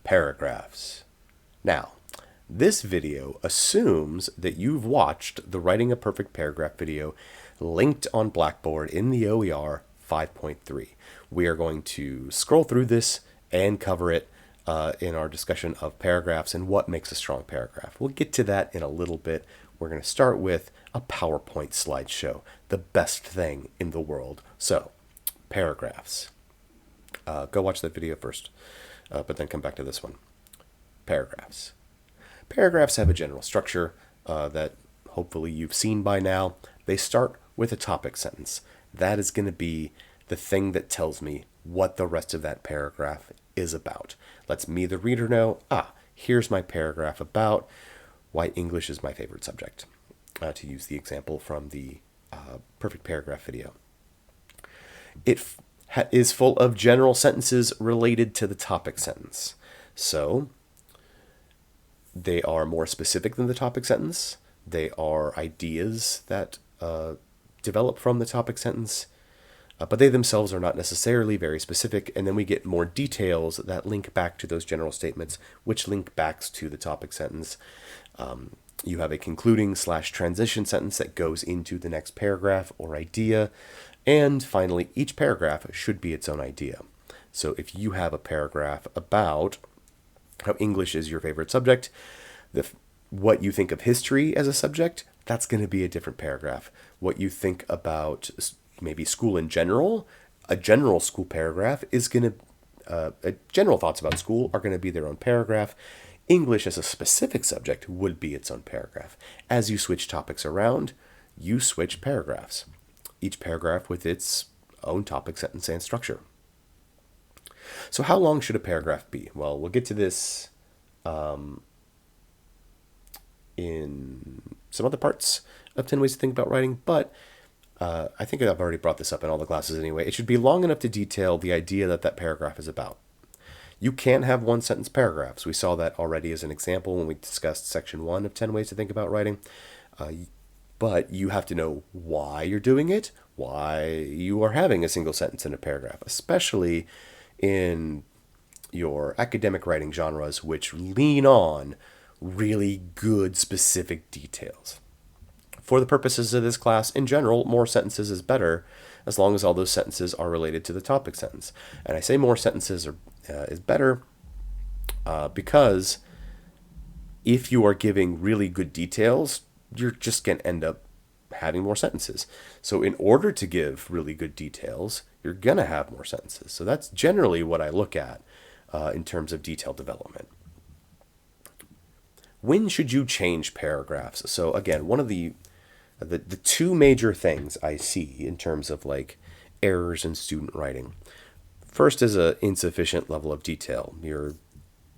paragraphs. Now, this video assumes that you've watched the Writing a Perfect Paragraph video linked on Blackboard in the OER 5.3. We are going to scroll through this and cover it in our discussion of paragraphs and what makes a strong paragraph. We'll get to that in a little bit. We're going to start with a PowerPoint slideshow, the best thing in the world. So, paragraphs. Go watch that video first, but then come back to this one. Paragraphs. Paragraphs have a general structure that hopefully you've seen by now. They start with a topic sentence. That is going to be the thing that tells me what the rest of that paragraph is about. Lets me, the reader, know, here's my paragraph about why English is my favorite subject, to use the example from the Perfect Paragraph video. It is full of general sentences related to the topic sentence. So, they are more specific than the topic sentence. They are ideas that develop from the topic sentence, but they themselves are not necessarily very specific. And then we get more details that link back to those general statements, which link back to the topic sentence. You have a concluding/transition sentence that goes into the next paragraph or idea. And finally, each paragraph should be its own idea. So if you have a paragraph about how English is your favorite subject, what you think of history as a subject, that's going to be a different paragraph. What you think about maybe school in general, a general school paragraph is going to, general thoughts about school are going to be their own paragraph. English as a specific subject would be its own paragraph. As you switch topics around, you switch paragraphs. Each paragraph with its own topic, sentence, and structure. So how long should a paragraph be? Well, we'll get to this in some other parts of 10 Ways to Think About Writing, but I think I've already brought this up in all the classes anyway. It should be long enough to detail the idea that paragraph is about. You can have one-sentence paragraphs. We saw that already as an example when we discussed section 1 of 10 Ways to Think About Writing. But you have to know why you're doing it, why you are having a single sentence in a paragraph, especially in your academic writing genres, which lean on really good specific details. For the purposes of this class, in general, more sentences is better, as long as all those sentences are related to the topic sentence. And I say more sentences is better because if you are giving really good details, you're just going to end up having more sentences. So in order to give really good details, you're going to have more sentences. So that's generally what I look at in terms of detail development. When should you change paragraphs? So again, one of the two major things I see in terms of like errors in student writing. First is an insufficient level of detail. Your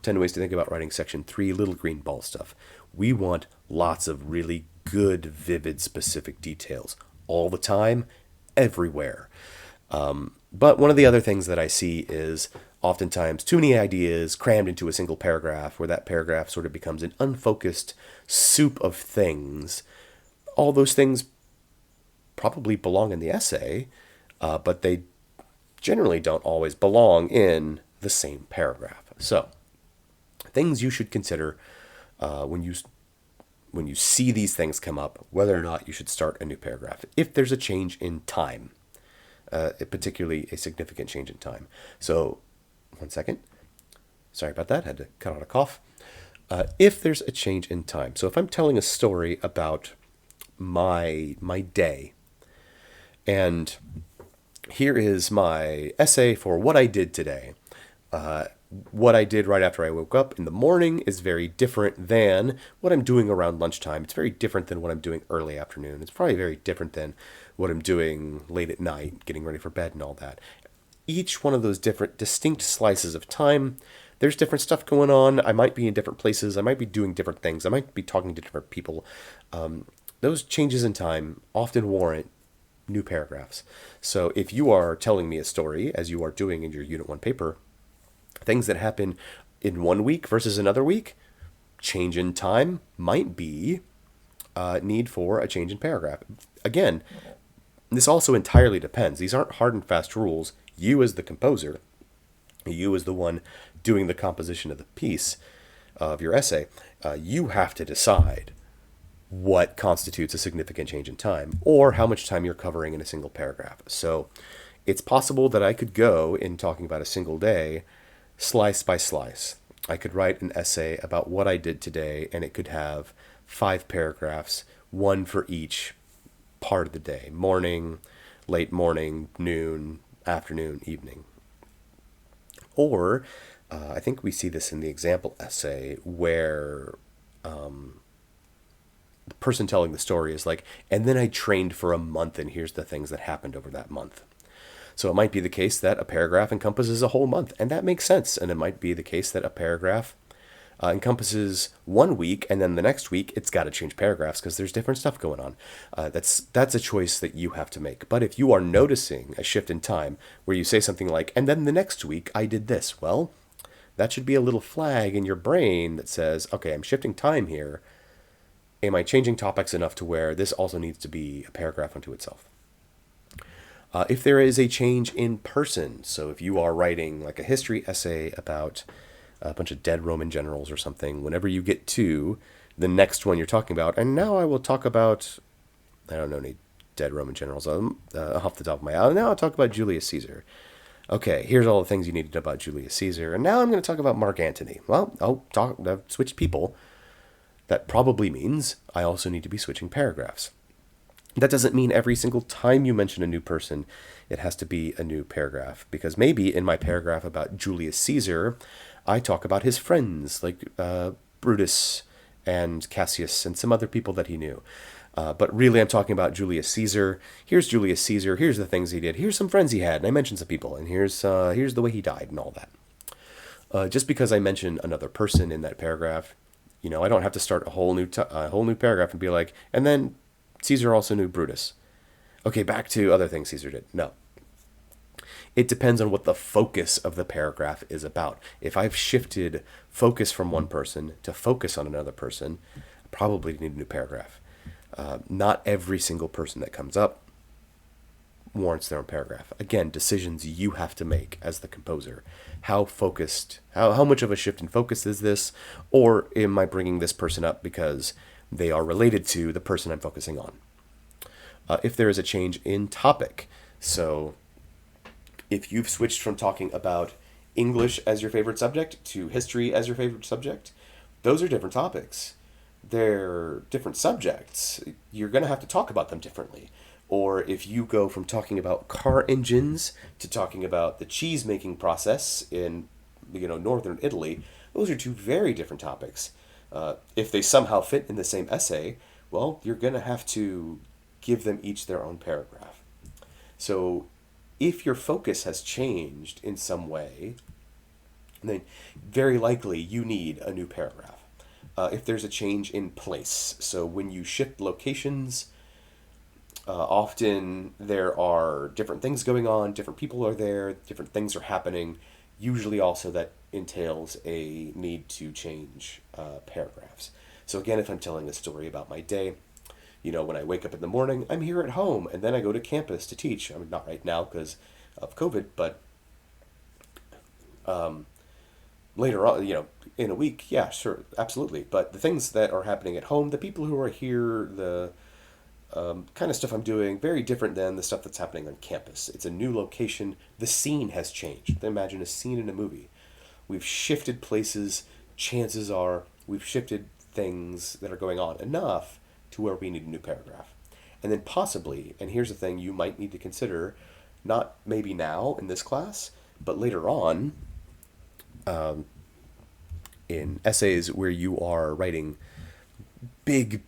10 Ways to Think About Writing section 3, little green ball stuff. We want lots of really good, vivid, specific details all the time, everywhere. But one of the other things that I see is oftentimes too many ideas crammed into a single paragraph, where that paragraph sort of becomes an unfocused soup of things. All those things probably belong in the essay, but they generally don't always belong in the same paragraph. So, things you should consider when you see these things come up, whether or not you should start a new paragraph. If there's a change in time, particularly a significant change in time. So, one second. Sorry about that. Had to cut out a cough. If there's a change in time. So if I'm telling a story about my day, and here is my essay for what I did today. What I did right after I woke up in the morning is very different than what I'm doing around lunchtime. It's very different than what I'm doing early afternoon. It's probably very different than what I'm doing late at night, getting ready for bed and all that. Each one of those different, distinct slices of time, there's different stuff going on. I might be in different places. I might be doing different things. I might be talking to different people. Those changes in time often warrant new paragraphs. So if you are telling me a story, as you are doing in your Unit 1 paper, things that happen in 1 week versus another week, change in time might be need for a change in paragraph. Again, this also entirely depends. These aren't hard and fast rules. You as the composer, you as the one doing the composition of the piece of your essay, you have to decide what constitutes a significant change in time or how much time you're covering in a single paragraph. So it's possible that I could go in talking about a single day, slice by slice. I could write an essay about what I did today, and it could have 5 paragraphs, one for each part of the day: morning, late morning, noon, afternoon, evening. Or I think we see this in the example essay where the person telling the story is like, and then I trained for a month, and here's the things that happened over that month. So it might be the case that a paragraph encompasses a whole month, and that makes sense. And it might be the case that a paragraph encompasses 1 week, and then the next week it's got to change paragraphs because there's different stuff going on. That's a choice that you have to make. But if you are noticing a shift in time where you say something like, and then the next week I did this, well, that should be a little flag in your brain that says, okay, I'm shifting time here. Am I changing topics enough to where this also needs to be a paragraph unto itself? If there is a change in person, so if you are writing like a history essay about a bunch of dead Roman generals or something, whenever you get to the next one you're talking about, and now I will talk about, I don't know any dead Roman generals off the top of my head. Now I'll talk about Julius Caesar. Okay, here's all the things you need to know about Julius Caesar, and now I'm going to talk about Mark Antony. Well, I've switched people. That probably means I also need to be switching paragraphs. That doesn't mean every single time you mention a new person, it has to be a new paragraph. Because maybe in my paragraph about Julius Caesar, I talk about his friends, like Brutus and Cassius and some other people that he knew. But really, I'm talking about Julius Caesar. Here's Julius Caesar. Here's the things he did. Here's some friends he had, and I mentioned some people. And here's the way he died and all that. Just because I mention another person in that paragraph, I don't have to start a whole new paragraph and be like, and then Caesar also knew Brutus. Okay, back to other things Caesar did. No. It depends on what the focus of the paragraph is about. If I've shifted focus from one person to focus on another person, I probably need a new paragraph. Not every single person that comes up warrants their own paragraph. Again, decisions you have to make as the composer. How focused, how much of a shift in focus is this? Or am I bringing this person up because they are related to the person I'm focusing on? If there is a change in topic, so if you've switched from talking about English as your favorite subject to history as your favorite subject, those are different topics. They're different subjects. You're going to have to talk about them differently. Or if you go from talking about car engines to talking about the cheese making process in northern Italy, those are 2 very different topics. If they somehow fit in the same essay, well, you're going to have to give them each their own paragraph. So if your focus has changed in some way, then very likely you need a new paragraph. If there's a change in place, so when you shift locations, often there are different things going on, different people are there, different things are happening. Usually also that entails a need to change paragraphs. So again, if I'm telling a story about my day, when I wake up in the morning, I'm here at home, and then I go to campus to teach. I mean, not right now because of COVID, but later on, in a week, yeah, sure, absolutely. But the things that are happening at home, the people who are here, the kind of stuff I'm doing, very different than the stuff that's happening on campus. It's a new location. The scene has changed. Imagine a scene in a movie. We've shifted places. Chances are we've shifted things that are going on enough to where we need a new paragraph. And then possibly, and here's the thing you might need to consider, not maybe now in this class, but later on, in essays where you are writing big,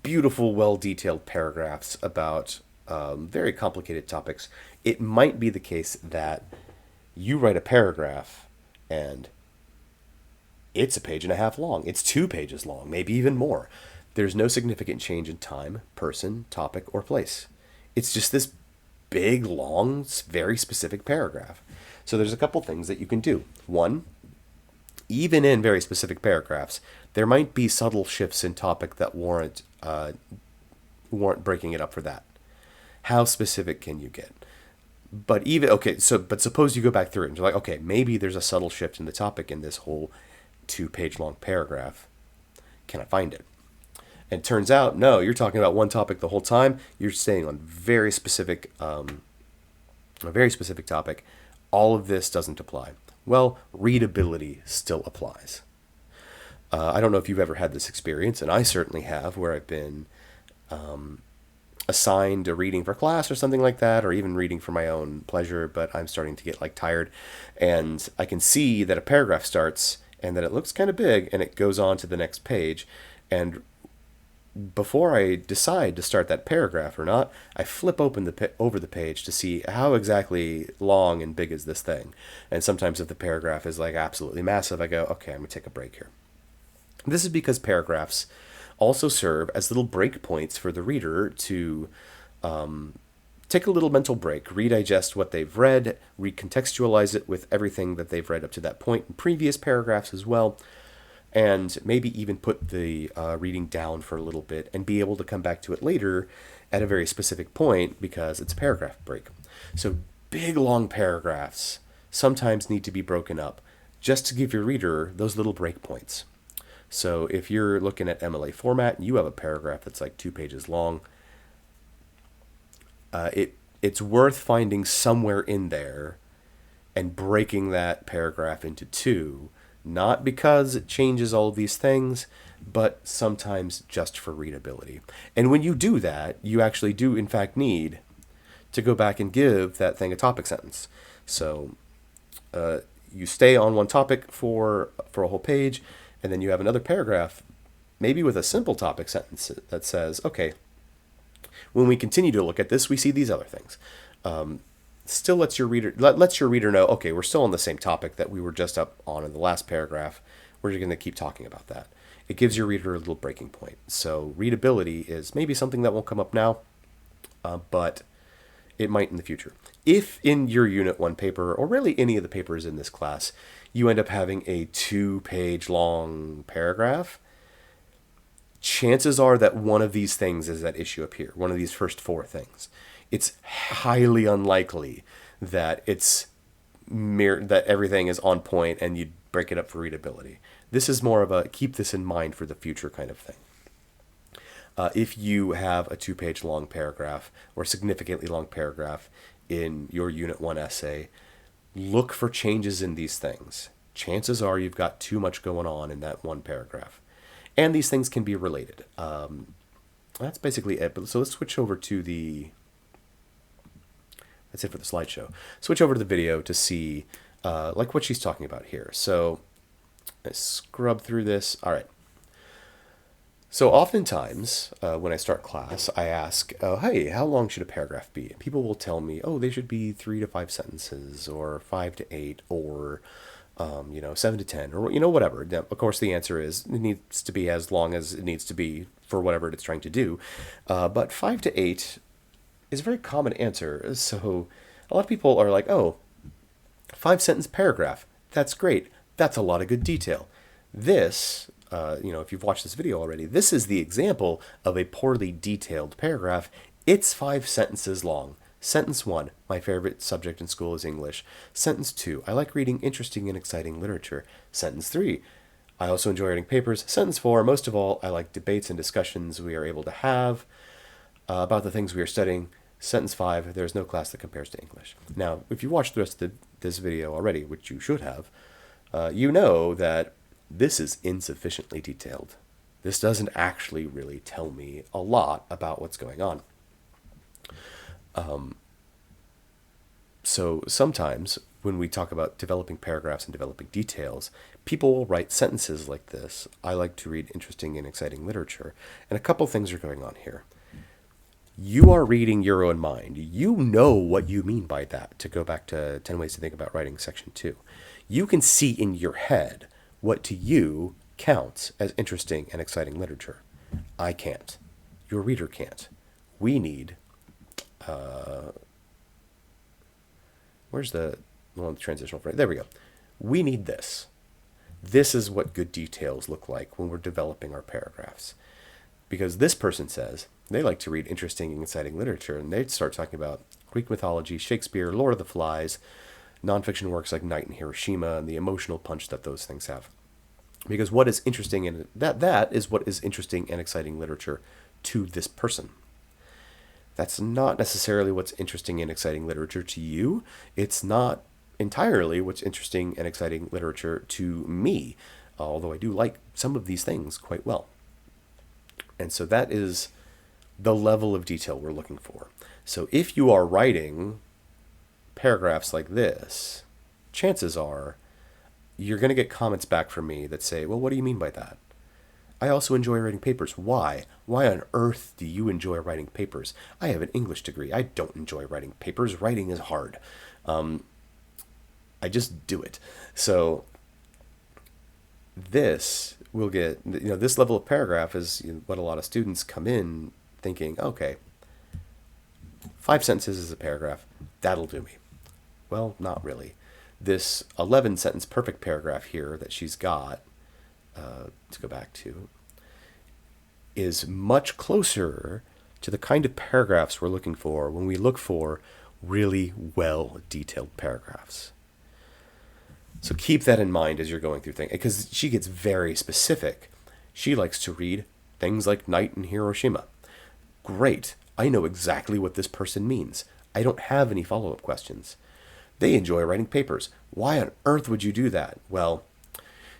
beautiful, well-detailed paragraphs about very complicated topics, it might be the case that you write a paragraph and it's 1.5 pages long. It's 2 pages long, maybe even more. There's no significant change in time, person, topic, or place. It's just this big, long, very specific paragraph. So there's a couple things that you can do. One, even in very specific paragraphs, there might be subtle shifts in topic that warrant breaking it up for that. How specific can you get? But even, okay, so, but suppose you go back through it and you're like, okay, maybe there's a subtle shift in the topic in this whole 2 page long paragraph. Can I find it? And it turns out, no, you're talking about one topic the whole time. You're staying on a very specific topic. All of this doesn't apply. Well, readability still applies. I don't know if you've ever had this experience, and I certainly have, where I've been assigned a reading for class or something like that, or even reading for my own pleasure, but I'm starting to get like tired, and I can see that a paragraph starts and that it looks kind of big and it goes on to the next page, and before I decide to start that paragraph or not, I flip open over the page to see how exactly long and big is this thing. And sometimes if the paragraph is like absolutely massive, I go, okay, I'm gonna take a break here. This is because paragraphs also serve as little breakpoints for the reader to take a little mental break, redigest what they've read, recontextualize it with everything that they've read up to that point in previous paragraphs as well, and maybe even put the reading down for a little bit and be able to come back to it later at a very specific point because it's a paragraph break. So big, long paragraphs sometimes need to be broken up just to give your reader those little breakpoints. So if you're looking at MLA format and you have a paragraph that's like 2 pages long, it's worth finding somewhere in there and breaking that paragraph into two, not because it changes all of these things, but sometimes just for readability. And when you do that, you actually do in fact need to go back and give that thing a topic sentence. So you stay on one topic for a whole page, and then you have another paragraph, maybe with a simple topic sentence that says, okay, when we continue to look at this, we see these other things. Still lets your reader know, okay, we're still on the same topic that we were just up on in the last paragraph. We're going to keep talking about that. It gives your reader a little breaking point. So readability is maybe something that won't come up now, but it might in the future. If in your Unit 1 paper, or really any of the papers in this class, you end up having a 2-page long paragraph, chances are that one of these things is that issue up here, one of these first 4 things. It's highly unlikely that that everything is on point and you break it up for readability. This is more of a keep this in mind for the future kind of thing. If you have a 2-page long paragraph or significantly long paragraph in your Unit 1 essay, look for changes in these things. Chances are you've got too much going on in that one paragraph. And these things can be related. That's basically it. So let's switch over to that's it for the slideshow. Switch over to the video to see like what she's talking about here. So I scrub through this. All right. So oftentimes when I start class, I ask, hey, how long should a paragraph be? And people will tell me, oh, they should be 3 to 5 sentences, or 5 to 8, or 7 to 10, or whatever. Now, of course, the answer is it needs to be as long as it needs to be for whatever it's trying to do. But 5 to 8 is a very common answer. So a lot of people are like, oh, 5-sentence paragraph. That's great. That's a lot of good detail. This, if you've watched this video already, this is the example of a poorly detailed paragraph. It's 5 sentences long. Sentence 1, my favorite subject in school is English. Sentence 2, I like reading interesting and exciting literature. Sentence 3, I also enjoy writing papers. Sentence 4, most of all, I like debates and discussions we are able to have about the things we are studying. Sentence 5, there is no class that compares to English. Now, if you watched the rest of this video already, which you should have, you know that this is insufficiently detailed. This doesn't actually really tell me a lot about what's going on. So sometimes when we talk about developing paragraphs and developing details, people will write sentences like this. I like to read interesting and exciting literature. And a couple things are going on here. You are reading your own mind. You know what you mean by that, to go back to 10 Ways to Think About Writing, Section 2. You can see in your head what to you counts as interesting and exciting literature. I can't. Your reader can't. We need... where's the one with the transitional phrase? There we go. We need this. This is what good details look like when we're developing our paragraphs. Because this person says they like to read interesting and exciting literature, and they start talking about Greek mythology, Shakespeare, Lord of the Flies, nonfiction works like Night in Hiroshima, and the emotional punch that those things have. Because what is interesting in that is what is interesting and exciting literature to this person. That's not necessarily what's interesting and exciting literature to you. It's not entirely what's interesting and exciting literature to me, although I do like some of these things quite well. And so that is the level of detail we're looking for. So if you are writing paragraphs like this, chances are you're going to get comments back from me that say, well, what do you mean by that? I also enjoy writing papers. Why? Why on earth do you enjoy writing papers? I have an English degree. I don't enjoy writing papers. Writing is hard. I just do it. So this will get, this level of paragraph is what a lot of students come in thinking, okay, 5 sentences is a paragraph. That'll do me. Well, not really. This 11 sentence perfect paragraph here that she's got, to go back to, is much closer to the kind of paragraphs we're looking for when we look for really well detailed paragraphs. So keep that in mind as you're going through things, because she gets very specific. She likes to read things like Night in Hiroshima. Great. I know exactly what this person means. I don't have any follow-up questions. They enjoy writing papers. Why on earth would you do that? Well,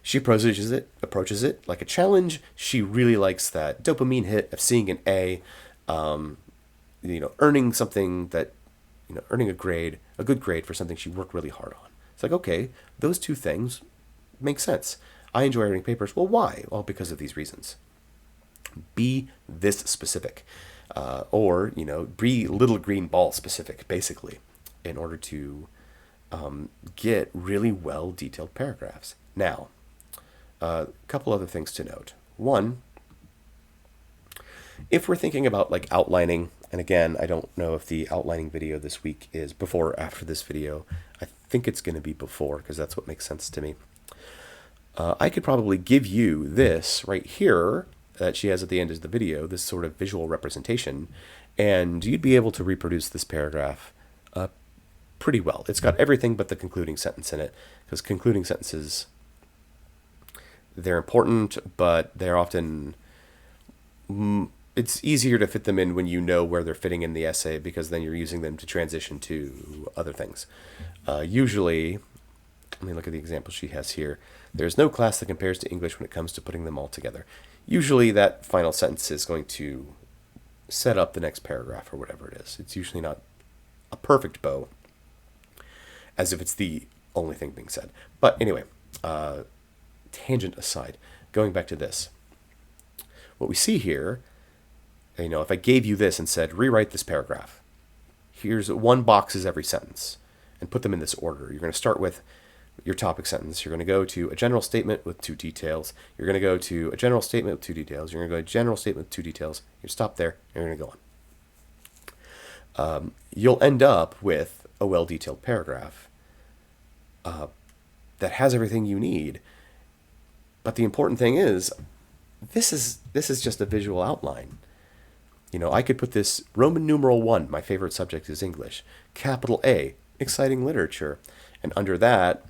she approaches it like a challenge. She really likes that dopamine hit of seeing an A, earning something that, earning a good grade for something she worked really hard on. It's like, okay, those two things make sense. I enjoy writing papers. Well, why? Well, because of these reasons. Be this specific, or be little green ball specific, basically, in order to get really well detailed paragraphs. Now, a couple other things to note. One, if we're thinking about like outlining, and again, I don't know if the outlining video this week is before or after this video. I think it's going to be before because that's what makes sense to me. I could probably give you this right here that she has at the end of the video, this sort of visual representation, and you'd be able to reproduce this paragraph pretty well. It's got everything but the concluding sentence in it, because concluding sentences, they're important, but they're often, it's easier to fit them in when you know where they're fitting in the essay, because then you're using them to transition to other things. Usually, let me look at the example she has here. There's no class that compares to English when it comes to putting them all together. Usually that final sentence is going to set up the next paragraph or whatever it is. It's usually not a perfect bow, as if it's the only thing being said. But anyway, tangent aside, going back to this. What we see here, if I gave you this and said, rewrite this paragraph, here's 1 box is every sentence, and put them in this order. You're going to start with your topic sentence. You're going to go to a general statement with 2 details. You're going to go to a general statement with 2 details. You're going to go to a general statement with 2 details. You stop there, and you're going to go on. You'll end up with a well-detailed paragraph that has everything you need. But the important thing is, this is just a visual outline. I could put this Roman numeral 1, my favorite subject is English, capital A, exciting literature. And under that,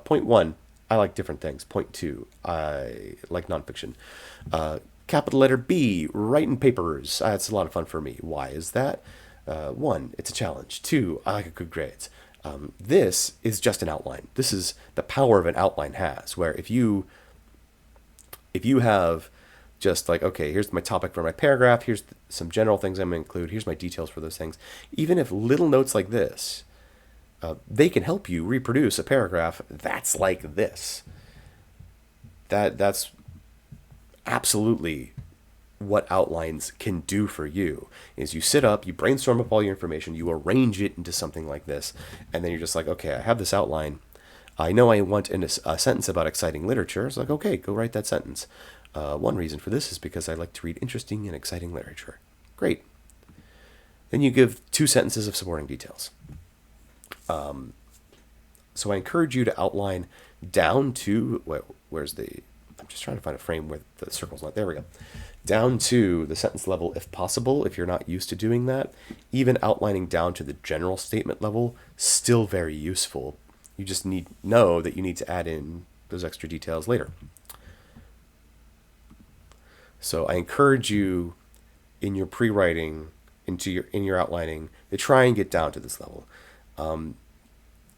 point 1, I like different things. Point 2, I like nonfiction. Capital letter B, writing papers. It's a lot of fun for me. Why is that? 1, it's a challenge. 2, I like good grades. This is just an outline. This is the power of an outline has, where if you have just like, okay, here's my topic for my paragraph, here's some general things I'm going to include, here's my details for those things. Even if little notes like this, they can help you reproduce a paragraph that's like this. That's absolutely what outlines can do for you. Is you sit up, you brainstorm up all your information, you arrange it into something like this, and then you're just like, okay, I have this outline. I know I want a sentence about exciting literature. It's like, okay, go write that sentence. One reason for this is because I like to read interesting and exciting literature. Great. Then you give 2 sentences of supporting details. So I encourage you to outline down to, where's the I'm just trying to find a frame where the circle's not. There we go. Down to the sentence level if possible, if you're not used to doing that. Even outlining down to the general statement level, still very useful. You just know that you need to add in those extra details later. So I encourage you in your pre-writing, in your outlining, to try and get down to this level.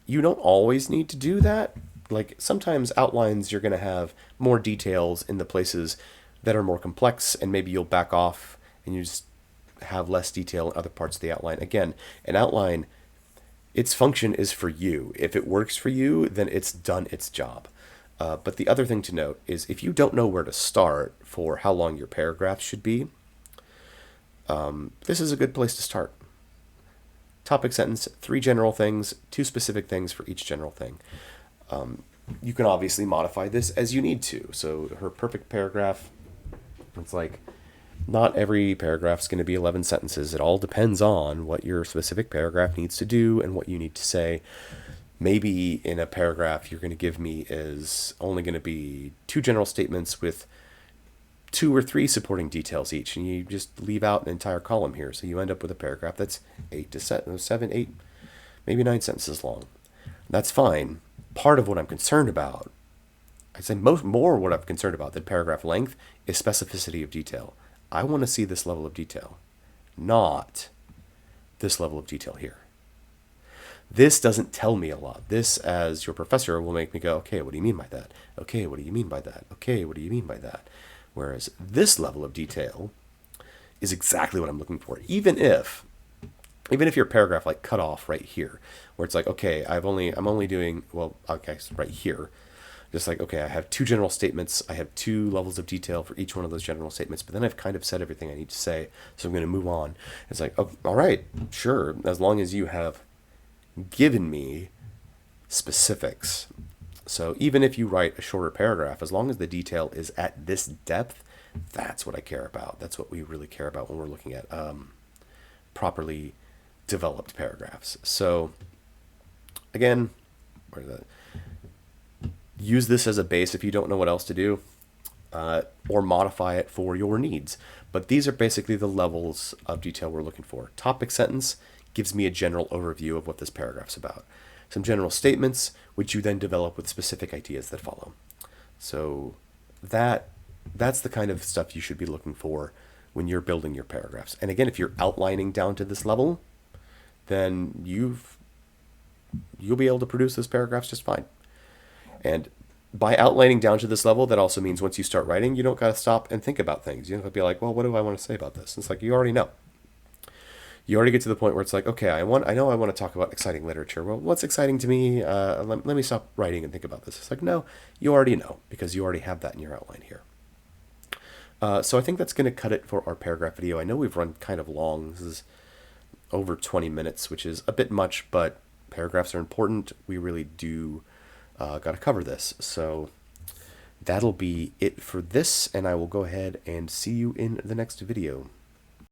You don't always need to do that. Like sometimes outlines, you're going to have more details in the places that are more complex, and maybe you'll back off and you just have less detail in other parts of the outline. Again, an outline, its function is for you. If it works for you, then it's done its job. But the other thing to note is if you don't know where to start for how long your paragraph should be, this is a good place to start. Topic sentence, 3 general things, 2 specific things for each general thing. You can obviously modify this as you need to. So her perfect paragraph, it's like not every paragraph is going to be 11 sentences. It all depends on what your specific paragraph needs to do and what you need to say. Maybe in a paragraph you're going to give me is only going to be 2 general statements with 2 or 3 supporting details each, and you just leave out an entire column here. So you end up with a paragraph that's 7, 8, maybe 9 sentences long. That's fine. Part of what I'm concerned about, I'd say more what I'm concerned about than paragraph length is specificity of detail. I want to see this level of detail, not this level of detail here. This doesn't tell me a lot. This, as your professor, will make me go, okay, what do you mean by that? Okay, what do you mean by that? Okay, what do you mean by that? Whereas this level of detail is exactly what I'm looking for. Even if your paragraph like cut off right here, where it's like, okay, I'm only doing, well, okay, so right here, just like, okay, I have 2 general statements. I have 2 levels of detail for each one of those general statements, but then I've kind of said everything I need to say, so I'm going to move on. It's like, oh, all right, sure, as long as you have given me specifics. So even if you write a shorter paragraph, as long as the detail is at this depth, that's what I care about. That's what we really care about when we're looking at properly developed paragraphs. So again, use this as a base if you don't know what else to do, or modify it for your needs. But these are basically the levels of detail we're looking for. Topic sentence gives me a general overview of what this paragraph's about. Some general statements, which you then develop with specific ideas that follow. So that's the kind of stuff you should be looking for when you're building your paragraphs. And again, if you're outlining down to this level, then you'll be able to produce those paragraphs just fine. And by outlining down to this level, that also means once you start writing, you don't got to stop and think about things. You don't have to be like, well, what do I want to say about this? It's like you already know. You already get to the point where it's like, okay, I know I want to talk about exciting literature. Well, what's exciting to me? Let me stop writing and think about this. It's like, no, you already know because you already have that in your outline here. So I think that's going to cut it for our paragraph video. I know we've run kind of long. This is over 20 minutes, which is a bit much, but paragraphs are important. We really do got to cover this. So that'll be it for this, and I will go ahead and see you in the next video.